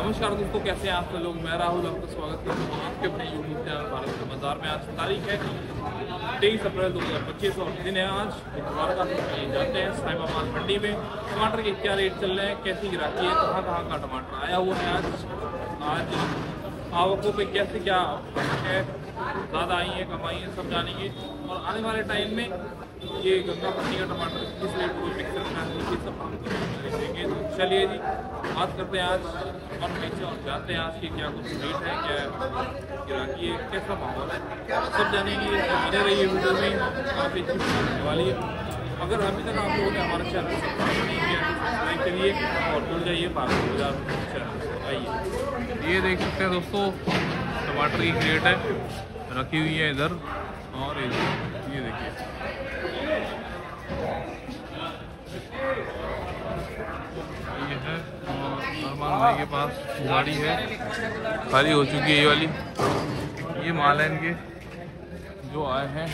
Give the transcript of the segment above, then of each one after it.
नमस्कार दोस्तों, कैसे हैं आप लोग। मैं राहुल आपका स्वागत करता हूँ आपके अपने यूट्यूब चैनल भारत के बाजार में। आज तारीख है 23 अप्रैल 2025 और दिन है आज बुधवार का। जाते हैं साहिबा माल मंडी में। टमाटर के क्या रेट चल रहे हैं, कैसी गिराकी है, कहाँ कहाँ का टमाटर आया हुआ है आज आवकों पे कैसे क्या है, ज़्यादा आई है कम आई है, सब जानेंगे। और आने वाले टाइम में ये गंगा पट्टी का टमाटर किस रेट को बिक सकता है, ये सब हम देखेंगे। तो चलिए जी, बात करते हैं आज और नीचे और जानते हैं आज की क्या कुछ रेट है, क्या गिराकी है, कैसा माहौल है, सब जानेंगे। बने रहिए वीडियो में, काफ़ी चीज़ होने वाली है। अगर अभी तक आप लोगों ने हमारा चैनल सब्सक्राइब नहीं किया तो सब्सक्राइब करिए और जुड़ जाइए भारत बाजार चैनल से। आइए, ये देख सकते हैं दोस्तों, टमाटर की क्रेट है रखी हुई है इधर, और ये देखिए ये है। और अरमान भाई के पास गाड़ी है, खाली हो चुकी है ये वाली। ये माल है इनके जो आए हैं,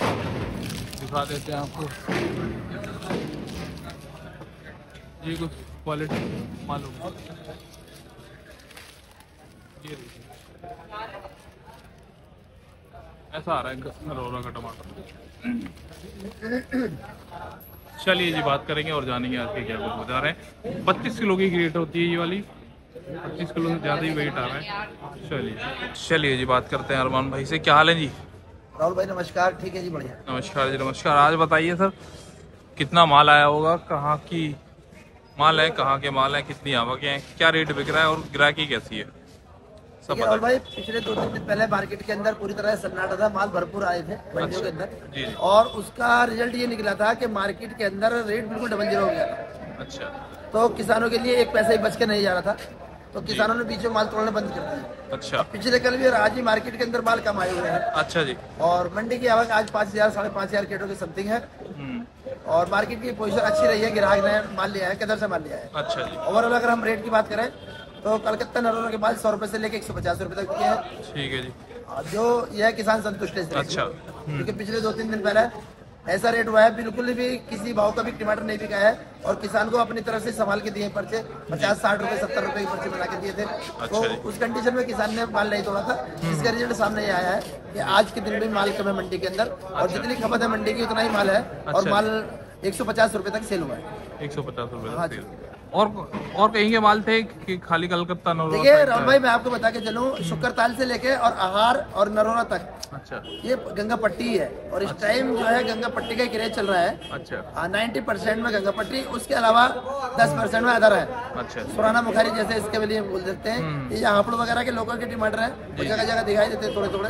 दिखा देते हैं आपको। ये कुछ क्वालिटी मालूम, ये देखिए ऐसा आ रहा है नरोरा का टमाटर। चलिए जी, बात करेंगे और जानेंगे आज के क्या कुछ बता रहे हैं। 32 किलो की क्रेट होती है ये वाली, 25 किलो से ज़्यादा ही वेट आ रहा है। चलिए जी, बात करते हैं अरमान भाई से। क्या हाल है जी? राहुल भाई नमस्कार। ठीक है जी, बढ़िया। नमस्कार जी, नमस्कार। आज बताइए सर, कितना माल आया होगा, कहाँ की माल है, कहाँ के माल है, कितनी आवक है, क्या रेट बिक रहा है और गिराकी कैसी है, सब राहुल भाई पिछले 2-3 दिन पहले मार्केट के अंदर पूरी तरह से सन्नाटा था, माल भरपूर आए थे मंडियों के अंदर, और उसका रिजल्ट ये निकला था कि मार्केट के अंदर रेट बिल्कुल डबल जीरो हो गया था। अच्छा, तो किसानों के लिए एक पैसा ही बच के नहीं जा रहा था, तो किसानों ने बीच में माल तोड़ना बंद कर दिया। अच्छा, पिछले कल भी और आज ही मार्केट के अंदर माल कम आए हुए हैं। अच्छा जी। और मंडी की आवक आज 5,000 साढ़े 5,000 केटों की समथिंग है, और मार्केट की पोजीशन अच्छी रही है। ग्राहक ने माल लिया है, किधर से माल लिया है। अच्छा जी। ओवरऑल अगर हम रेट की बात करें तो कलकत्ता नरोरा के माल 100 रुपए से लेके 150 रुपए तक के हैं। ठीक है जी। जो यह किसान संतुष्ट है। अच्छा, क्योंकि पिछले 2-3 दिन पहले ऐसा रेट हुआ है, बिल्कुल भी किसी भाव का भी टमाटर नहीं बिका है, और किसान को अपनी तरफ से संभाल के दिए पर्चे, 50-60 रुपए 70 रुपए की पर्चे बना के दिए थे। तो उस कंडीशन में किसान ने माल नहीं तोड़ा था, जिसका रिजल्ट सामने आया है कि आज के दिन भी माल कम है मंडी के अंदर, और जितनी खपत है मंडी की उतना ही माल है, और माल 150 रुपए तक सेल हुआ है। 150 रुपए। और कहीं के माल थे कि खाली कलकत्ता नरोरा? देखिए राहुल भाई, मैं आपको बता के चलूं, शुक्रताल से लेके और आहार और नरोरा तक, अच्छा, ये गंगा पट्टी है। और इस टाइम जो है गंगा पट्टी का क्रेज चल रहा है। अच्छा, 90% में गंगा पट्टी, उसके अलावा 10% में अदर है। अच्छा, पुराना बुखारी जैसे इसके लिए बोल देते हैं। ये हापुड़ वगैरह के लोकल के टमाटर है, वो जगह जगह दिखाई देते हैं थोड़े थोड़े।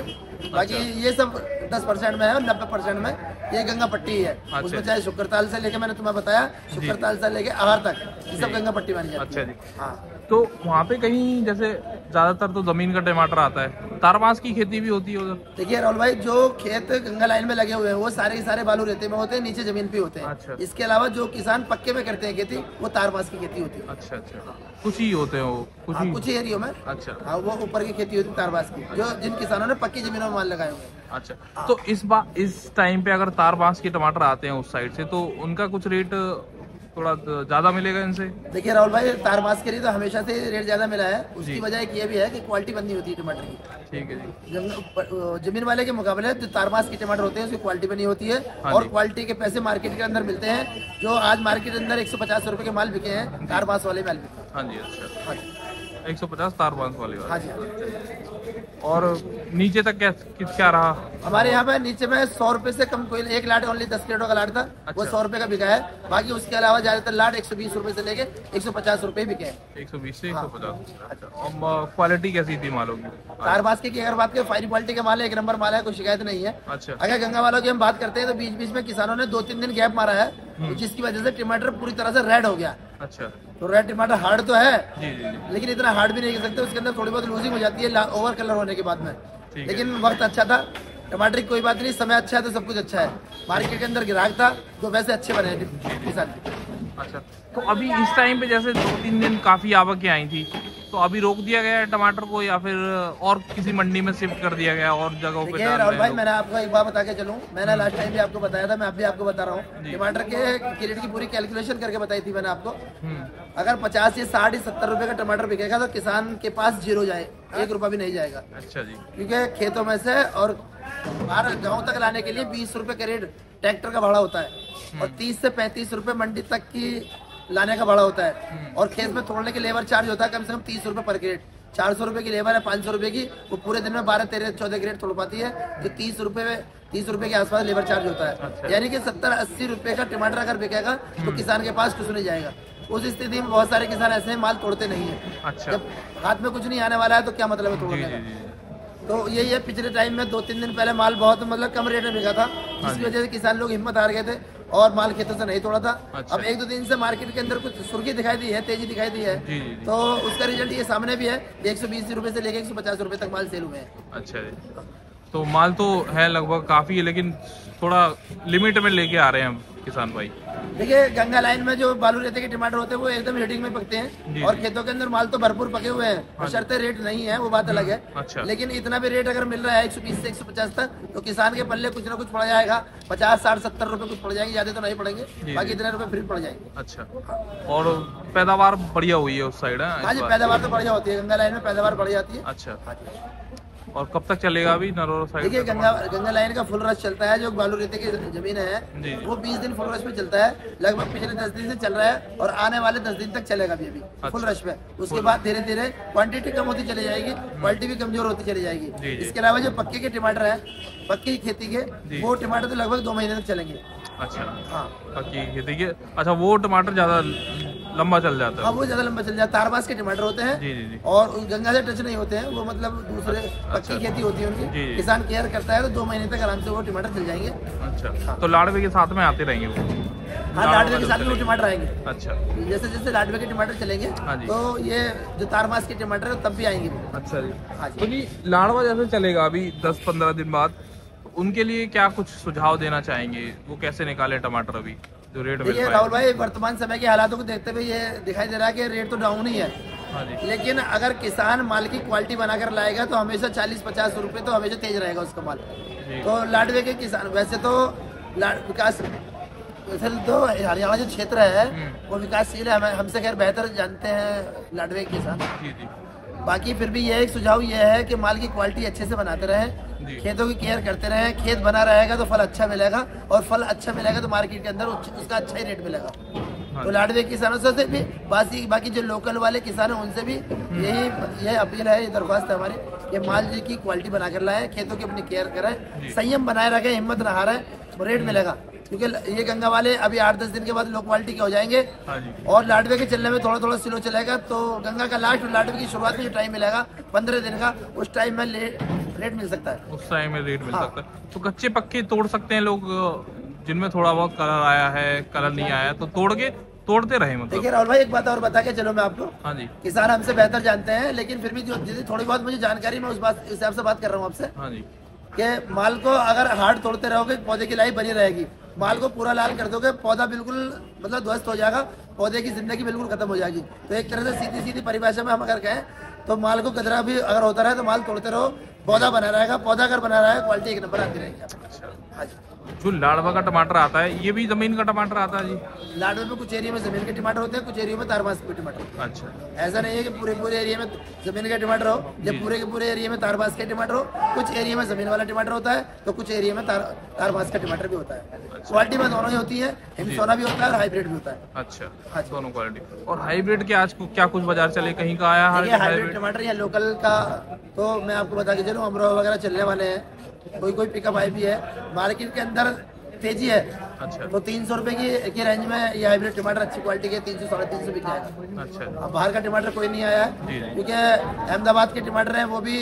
बाकी ये सब 10% में है, और 90% में ये गंगा पट्टी है। उसमें चाहे शुक्रताल से लेके, मैंने तुम्हें बताया, शुक्रताल से लेके आहार तक ये सब गंगा पट्टी मानी जाती है। अच्छा जी। हाँ, तो वहाँ पे कहीं जैसे ज्यादातर तो जमीन का टमाटर आता है, तारबांस की खेती भी होती है उधर? देखिए राहुल भाई, जो खेत गंगा लाइन में लगे हुए हैं वो सारे के सारे बालू रेते में होते हैं, नीचे जमीन पे होते हैं। अच्छा। इसके अलावा जो किसान पक्के में करते हैं खेती, वो तारबांस की खेती होती है। अच्छा अच्छा, कुछ ही होते हैं वो, कुछ ही एरियो में। अच्छा, हाँ, वो ऊपर की खेती होती है तारबांस की, जो जिन किसानों ने पक्की जमीनों में माल लगाए हुए हैं। अच्छा, तो इस टाइम पे अगर तारबांस के टमाटर आते हैं उस साइड से, तो उनका कुछ रेट थोड़ा ज्यादा मिलेगा इनसे? देखिए राहुल भाई, तारबांस के लिए तो हमेशा से रेट ज्यादा मिला है। उसकी वजह एक ये भी है कि क्वालिटी बनी होती है टमाटर की। ठीक है जी। जमीन वाले के मुकाबले जो तारबांस के टमाटर होते हैं उसकी क्वालिटी बनी होती है, और क्वालिटी के पैसे मार्केट के अंदर मिलते हैं। जो आज मार्केट के अंदर 150 रुपए के माल बिके हैं, तारबांस वाले माल बिके। हाँ जी। अच्छा, हाँ जी, 150 तारबांस वाले। हाँ जी। और नीचे तक क्या रहा? हमारे यहाँ पे नीचे में 100 रुपए से कम कोई एक लाट, ओनली 10 किलो का लाट था। अच्छा। वो 100 रुपए का बिका है। बाकी उसके अलावा ज्यादातर लाट 120 रुपए से लेके 150 रुपए बिके हैं। 120 से 150। अच्छा, और क्वालिटी कैसी थी मालों की? तारबांस की अगर बात करें, फाइन क्वालिटी का माल है, 1 नंबर माल है, कोई शिकायत नहीं है। अच्छा। अगर गंगा वालों की हम बात करते हैं तो बीच बीच में किसानों ने 2-3 दिन गैप मारा है, जिसकी वजह से टमाटर पूरी तरह से रेड हो गया। अच्छा, तो रेड टमाटर हार्ड तो है जी, लेकिन इतना हार्ड भी नहीं कर सकते, उसके अंदर थोड़ी बहुत लूजिंग हो जाती है ओवर कलर होने के बाद में। लेकिन वक्त अच्छा था, टमाटर की कोई बात नहीं, समय अच्छा है तो सब कुछ अच्छा है। मार्केट के अंदर ग्राहक था तो वैसे अच्छे बने किसान। अच्छा, तो अभी इस टाइम पे जैसे 2-3 दिन काफी आवकें आई थी, तो अभी रोक दिया गया है टमाटर को या फिर और किसी मंडी में शिफ्ट कर दिया गया और जगहों पे डाल राहुल भाई, मैंने आपको एक बात बता के चलूं, मैंने लास्ट टाइम भी आपको बताया था, मैं अब भी आपको बता रहा हूँ, टमाटर के क्रेडिट की पूरी कैलकुलेशन करके बताई थी मैंने आपको। अगर 50 या 60 या 70 रुपए का टमाटर बिकेगा तो किसान के पास जीरो जाए, 1 रुपया भी नहीं जाएगा। अच्छा जी। क्योंकि खेतों में से और बाहर गाँव तक लाने के लिए 20 रुपए का रेट ट्रैक्टर का भाड़ा होता है और 30 से 35 रुपए मंडी तक की लाने का भाड़ा होता है और खेत में तोड़ने के लेबर चार्ज होता है कम से कम 30 रुपए पर क्रेट। 400 रुपए की लेबर है, 500 रुपए की, वो पूरे दिन में 12, 13, 14 क्रेट तोड़ पाती है, तो 30 रुपए के आसपास लेबर चार्ज होता है। अच्छा। यानी कि 70-80 रुपए का टमाटर अगर बिकेगा तो किसान के पास कुछ नहीं जाएगा। उस स्थिति में बहुत सारे किसान ऐसे माल तोड़ते नहीं है। अच्छा। जब हाथ में कुछ नहीं आने वाला है तो क्या मतलब है तोड़ने का। तो यही है, पिछले टाइम में 2-3 दिन पहले माल बहुत मतलब कम रेट में बिका था, जिसकी वजह से किसान लोग हिम्मत हार गए थे और माल खेतों से नहीं तोड़ा था। अच्छा। अब 1-2 दिन से मार्केट के अंदर कुछ सुर्खी दिखाई दी है, तेजी दिखाई दी है, तो उसका रिजल्ट ये सामने भी है। 120 रुपए से लेके 150 रुपए तक माल सेल हुए हैं। अच्छा जी। तो माल तो है लगभग काफी है, लेकिन थोड़ा लिमिट में लेके आ रहे हैं किसान भाई। देखिए, गंगा लाइन में जो बालू रेते के टमाटर होते हैं वो एकदम हेडिंग में पकते हैं और खेतों के अंदर माल तो भरपूर पके हुए हैं, शर्ते रेट नहीं है, वो बात अलग है। अच्छा। लेकिन इतना भी रेट अगर मिल रहा है 120 से 150 तक, तो किसान के पल्ले कुछ ना कुछ पड़ जाएगा। 50, 60, 70 रुपए कुछ पड़ जाएंगे, ज्यादा तो नहीं पड़ेंगे, बाकी इतने रुपए फ्री पड़ जाएंगे। अच्छा। और पैदावार बढ़िया हुई है उस साइड है? हाँ जी, पैदावार तो बढ़िया होती है, गंगा लाइन में पैदावार बढ़ जाती है। अच्छा। और कब तक चलेगा अभी नरोरा साइड? देखिए, गंगा लाइन का फुल रश चलता है, जो बालू रेते की जमीन है वो 20 दिन फुल रश में चलता है, लगभग पिछले 10 दिन से चल रहा है और आने वाले 10 दिन तक चलेगा अभी फुल रश में। उसके बाद धीरे धीरे क्वांटिटी कम होती चली जाएगी, क्वालिटी भी कमजोर होती चली जाएगी। इसके अलावा जो पक्के के टमाटर है, पक्की खेती के, वो टमाटर तो लगभग 2 महीने तक चलेंगे। अच्छा। हाँ, पक्की खेती के। अच्छा, वो टमाटर ज्यादा लंबा चल जाता है? हाँ, वो ज्यादा लंबा चल जाता है। तारबास के टमाटर होते हैं। जी। और गंगा से टच नहीं होते हैं, वो मतलब दूसरे पक्की खेती होती है उनकी, किसान केयर करता है तो 2 महीने तक आराम से वो टमाटर चल जाएंगे। अच्छा। तो लाडवे के साथ में आते रहेंगे वो? हाँ, लाडवे के साथ में वो टमाटर आएंगे। अच्छा। जैसे जैसे लाडवे के टमाटर चलेंगे तो ये जो तारबास के टमाटर है तब भी आएंगे। अच्छा जी। हाँ जी। तो जी, लाडवा जैसे चलेगा अभी 10-15 दिन बाद, उनके लिए क्या कुछ सुझाव देना चाहेंगे? वो कैसे निकाले टमाटर अभी जो रेट? देखिए राहुल भाई, वर्तमान समय के हालातों को देखते हुए ये दिखाई दे रहा है कि रेट तो डाउन ही है। हाँ जी। लेकिन अगर किसान माल की क्वालिटी बनाकर लाएगा तो हमेशा 40-50 रुपए तो हमेशा तेज रहेगा उसका माल। तो लाडवे के किसान वैसे तो विकास तो हरियाणा जो क्षेत्र है वो विकासशील है, हमसे खैर बेहतर जानते हैं लाडवे के किसान। बाकी फिर भी यह एक सुझाव ये है कि माल की क्वालिटी अच्छे से बनाते रहे, खेतों की केयर करते रहे। खेत बना रहेगा तो फल अच्छा मिलेगा और फल अच्छा मिलेगा तो मार्केट के अंदर उसका अच्छा ही रेट मिलेगा। तो लाडवे किसानों से भी बाकी जो लोकल वाले किसान हैं उनसे भी यही अपील है, ये दरख्वास्त है हमारी कि माल की क्वालिटी बनाकर लाए, खेतों की अपनी केयर करें, संयम बनाए रखें, हिम्मत न हारें, रेट मिलेगा। क्योंकि ये गंगा वाले अभी 8-10 दिन के बाद लो क्वालिटी के हो जाएंगे और लाडवे के चलने में थोड़ा थोड़ा स्लो चलेगा। तो गंगा का लास्ट और लाडवे की शुरुआत में जो टाइम मिलेगा 15 दिन का, उस टाइम में रेट मिल सकता है। उस टाइम में रेट मिल सकता है। तो कच्चे पक्के तोड़ सकते हैं लोग, जिनमें थोड़ा बहुत कलर आया है, कलर नहीं आया, तो तोड़ते रहे मतलब। देखिए राहुल भाई, एक बात और बता के चलो मैं आपको। हाँ जी। किसान हमसे बेहतर जानते हैं, लेकिन फिर भी जो थोड़ी बहुत मुझे जानकारी, मैं उस हिसाब से बात कर रहा हूँ आपसे। हाँ जी। कि माल को अगर हार्ड तोड़ते रहोगे पौधे की लाइफ बनी रहेगी, माल को पूरा लाल कर दोगे पौधा बिल्कुल मतलब ध्वस्त हो जाएगा, पौधे की जिंदगी बिल्कुल खत्म हो जाएगी। तो एक तरह से सीधी परिभाषा में हम अगर कहें तो माल को गदरा भी अगर होता रहे तो माल तोड़ते रहो, पौधा बना रहेगा, पौधा अगर बना रहा है क्वालिटी एक नंबर आती रहेगी। अच्छा। हाँ जी। जो लाडवा का टमाटर आता है, ये भी जमीन का टमाटर आता है जी? लाडवे में कुछ एरिया में जमीन के टमाटर होते हैं, कुछ एरिया में तारबास के टमाटर। अच्छा। ऐसा नहीं है कि पूरे एरिया में जमीन का टमाटर हो, जब पूरे के पूरे एरिया में तारबास के टमाटर हो। कुछ एरिया में जमीन वाला टमाटर होता है तो कुछ एरिया में तारबास का टमाटर भी होता है। क्वालिटी में दोनों ही होती है, हिमसोना भी होता है और हाइब्रिड भी होता है। अच्छा। हाँ, दोनों क्वालिटी। और हाइब्रिड के आज क्या कुछ बाजार चले, कहीं का आया हाइब्रिड टमाटर या लोकल का? तो मैं आपको बता के चलूं, अमरोहा वगैरह चलने वाले हैं, कोई पिकअप आई भी है, मार्केट के अंदर तेजी है। अच्छा। तो 300 रुपए की रेंज में ये हाइब्रिड टमाटर अच्छी क्वालिटी के 300-350 बिक जाएगा। अच्छा। अब बाहर का टमाटर कोई नहीं आया है, क्योंकि अहमदाबाद के टमाटर है वो भी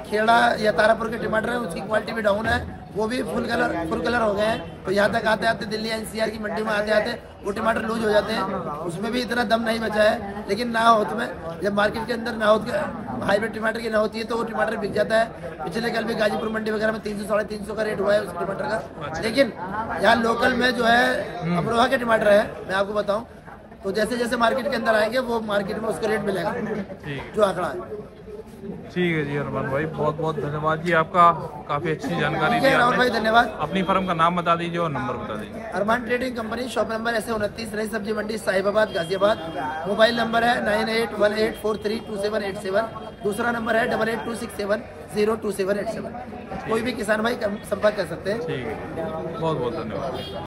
खेड़ा या तारापुर के टमाटर है, उसकी क्वालिटी भी डाउन है, वो भी फुल कलर हो गए हैं। तो यहाँ तक आते आते दिल्ली NCR की मंडी में आते आते वो टमाटर लूज हो जाते हैं, उसमें भी इतना दम नहीं बचा है। लेकिन ना होत में जब मार्केट के अंदर ना होत हाइब्रिड टमाटर की ना होती है तो वो टमाटर बिक जाता है। पिछले कल भी गाजीपुर मंडी वगैरह में 300-350 का रेट हुआ है उस टमाटर का। लेकिन यहाँ लोकल में जो है अमरोहा के टमाटर है, मैं आपको बताऊँ तो जैसे जैसे मार्केट के अंदर आएंगे वो मार्केट में उसका रेट मिलेगा जो आंकड़ा है। ठीक है जी अरमान भाई, बहुत बहुत धन्यवाद जी आपका, काफी अच्छी जानकारी दी राहुल भाई, धन्यवाद। अपनी फर्म का नाम बता दीजिए और नंबर बता दीजिए। अरमान ट्रेडिंग कंपनी, शॉप नंबर ऐसे 29, नई सब्जी मंडी, साहिबाबाद, गाजियाबाद। मोबाइल नंबर है 9818432787। दूसरा नंबर है 8826702787। कोई भी किसान भाई संपर्क कर सकते हैं। ठीक है, बहुत बहुत धन्यवाद।